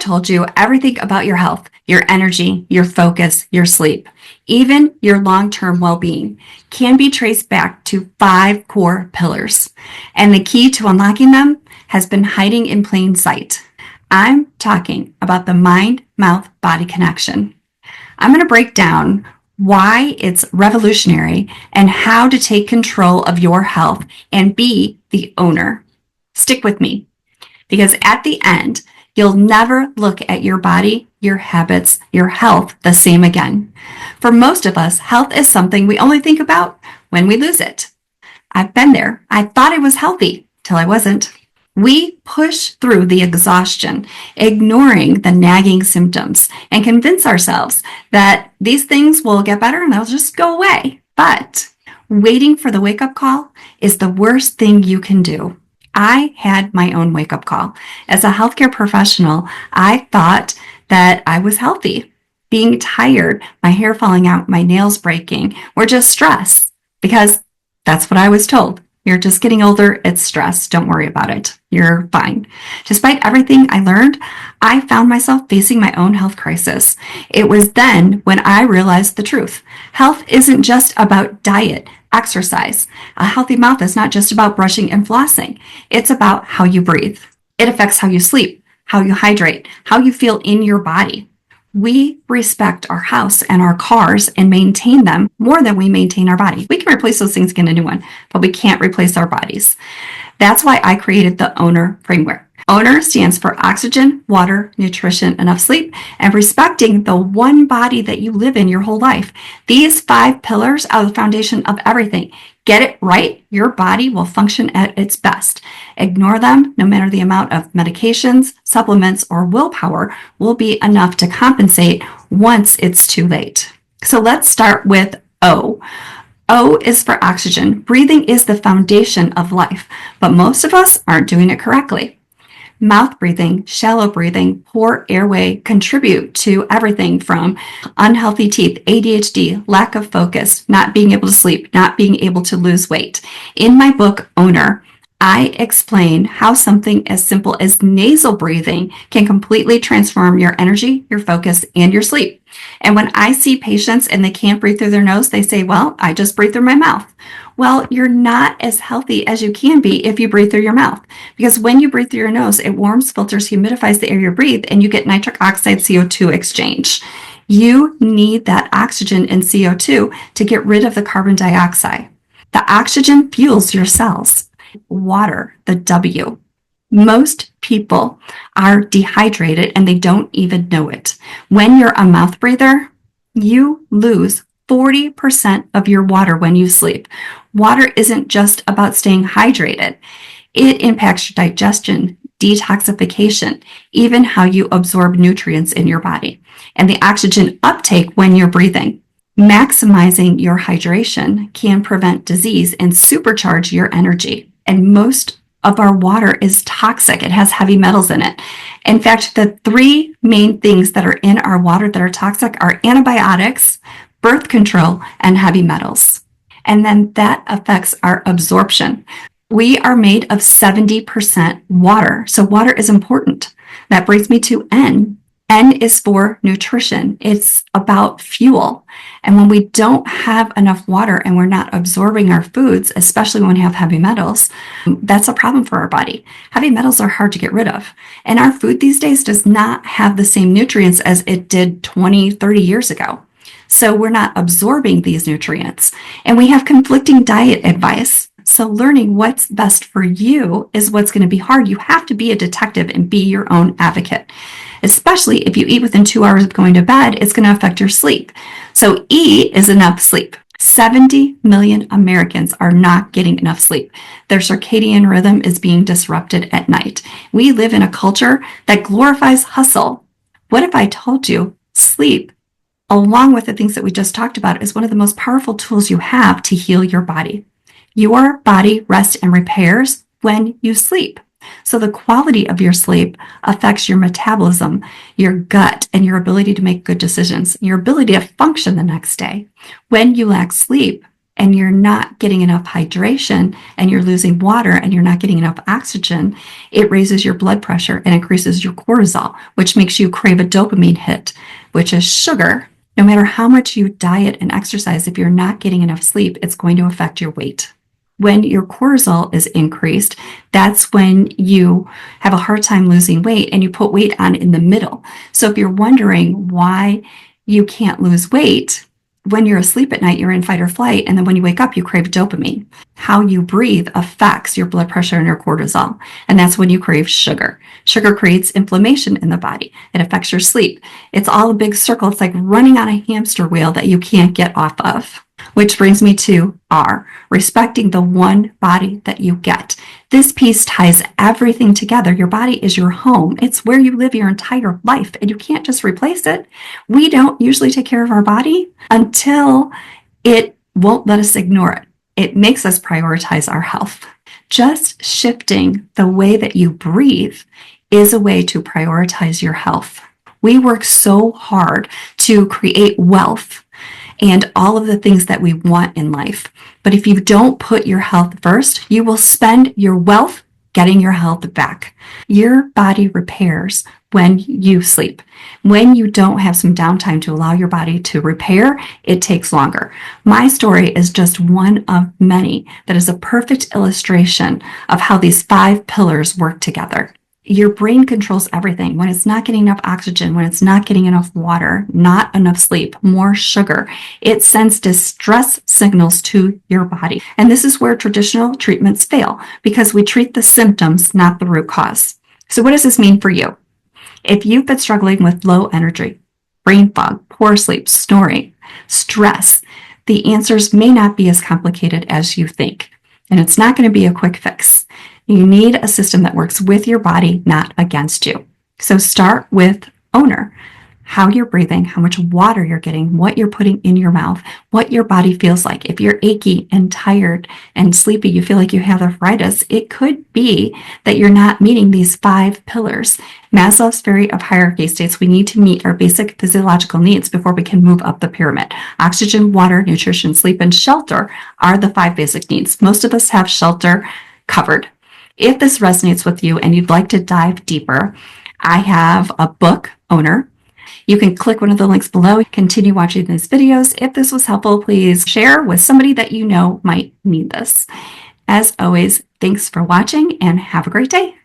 told you everything about your health, your energy, your focus, your sleep, even your long-term well-being, can be traced back to 5 core pillars. And the key to unlocking them has been hiding in plain sight. I'm talking about the mind-mouth-body connection. I'm going to break down why it's revolutionary and how to take control of your health and be the owner. Stick with me, because at the end, you'll never look at your body, your habits, your health the same again. For most of us, health is something we only think about when we lose it. I've been there. I thought I was healthy till I wasn't. We push through the exhaustion, ignoring the nagging symptoms, and convince ourselves that these things will get better and they'll just go away. But waiting for the wake-up call is the worst thing you can do. I had my own wake-up call. As a healthcare professional, I thought that I was healthy. Being tired, my hair falling out, my nails breaking were just stress, because that's what I was told. You're just getting older, it's stress. Don't worry about it. You're fine. Despite everything I learned, I found myself facing my own health crisis. It was then when I realized the truth. Health isn't just about diet, exercise. A healthy mouth is not just about brushing and flossing. It's about how you breathe. It affects how you sleep, how you hydrate, how you feel in your body. We respect our house and our cars and maintain them more than we maintain our body. We can replace those things, get a new one, but we can't replace our bodies. That's why I created the OWNER framework. OWNER stands for oxygen, water, nutrition, enough sleep, and respecting the one body that you live in your whole life. These 5 pillars are the foundation of everything. Get it right, your body will function at its best. Ignore them, no matter the amount of medications, supplements, or willpower will be enough to compensate once it's too late. So let's start with O. O is for oxygen. Breathing is the foundation of life, but most of us aren't doing it correctly. Mouth breathing, shallow breathing, poor airway contribute to everything from unhealthy teeth, ADHD, lack of focus, not being able to sleep, not being able to lose weight. In my book, Owner, I explain how something as simple as nasal breathing can completely transform your energy, your focus, and your sleep. And when I see patients and they can't breathe through their nose, they say, well, I just breathe through my mouth. Well, you're not as healthy as you can be if you breathe through your mouth, because when you breathe through your nose, it warms, filters, humidifies the air you breathe, and you get nitric oxide CO2 exchange. You need that oxygen and CO2 to get rid of the carbon dioxide. The oxygen fuels your cells. Water, the W. Most people are dehydrated and they don't even know it. When you're a mouth breather, you lose 40% of your water when you sleep. Water isn't just about staying hydrated. It impacts your digestion, detoxification, even how you absorb nutrients in your body, and the oxygen uptake when you're breathing. Maximizing your hydration can prevent disease and supercharge your energy. And most of our water is toxic. It has heavy metals in it. In fact, the 3 main things that are in our water that are toxic are antibiotics, birth control, and heavy metals. And then that affects our absorption. We are made of 70% water, so water is important. That brings me to N. N is for nutrition. It's about fuel. And when we don't have enough water and we're not absorbing our foods, especially when we have heavy metals, that's a problem for our body. Heavy metals are hard to get rid of. And our food these days does not have the same nutrients as it did 20, 30 years ago. So we're not absorbing these nutrients. And we have conflicting diet advice. So learning what's best for you is what's going to be hard. You have to be a detective and be your own advocate. Especially if you eat within 2 hours of going to bed, it's going to affect your sleep. So E is enough sleep. 70 million Americans are not getting enough sleep. Their circadian rhythm is being disrupted at night. We live in a culture that glorifies hustle. What if I told you sleep, along with the things that we just talked about, is one of the most powerful tools you have to heal your body? Your body rests and repairs when you sleep. So the quality of your sleep affects your metabolism, your gut, and your ability to make good decisions, your ability to function the next day. When you lack sleep, and you're not getting enough hydration and you're losing water and you're not getting enough oxygen, it raises your blood pressure and increases your cortisol, which makes you crave a dopamine hit, which is sugar. No matter how much you diet and exercise, if you're not getting enough sleep, it's going to affect your weight. When your cortisol is increased, that's when you have a hard time losing weight and you put weight on in the middle. So if you're wondering why you can't lose weight, when you're asleep at night, you're in fight or flight, and then when you wake up, you crave dopamine. How you breathe affects your blood pressure and your cortisol, and that's when you crave sugar. Sugar creates inflammation in the body. It affects your sleep. It's all a big circle. It's like running on a hamster wheel that you can't get off of. Which brings me to R, respecting the one body that you get. This piece ties everything together. Your body is your home. It's where you live your entire life, and you can't just replace it. We don't usually take care of our body until it won't let us ignore it. It makes us prioritize our health. Just shifting the way that you breathe is a way to prioritize your health. We work so hard to create wealth and all of the things that we want in life. But if you don't put your health first, you will spend your wealth getting your health back. Your body repairs when you sleep. When you don't have some downtime to allow your body to repair, it takes longer. My story is just one of many that is a perfect illustration of how these 5 pillars work together. Your brain controls everything. When it's not getting enough oxygen, when it's not getting enough water, not enough sleep, more sugar, it sends distress signals to your body. And this is where traditional treatments fail because we treat the symptoms, not the root cause. So what does this mean for you? If you've been struggling with low energy, brain fog, poor sleep, snoring, stress, the answers may not be as complicated as you think. And it's not going to be a quick fix. You need a system that works with your body, not against you. So start with owner. How you're breathing, how much water you're getting, what you're putting in your mouth, what your body feels like. If you're achy and tired and sleepy, you feel like you have arthritis, it could be that you're not meeting these 5 pillars. Maslow's theory of hierarchy states we need to meet our basic physiological needs before we can move up the pyramid. Oxygen, water, nutrition, sleep, and shelter are the 5 basic needs. Most of us have shelter covered. If this resonates with you and you'd like to dive deeper, I have a book, Owner. You can click one of the links below. Continue watching these videos. If this was helpful, please share with somebody that you know might need this. As always, thanks for watching and have a great day.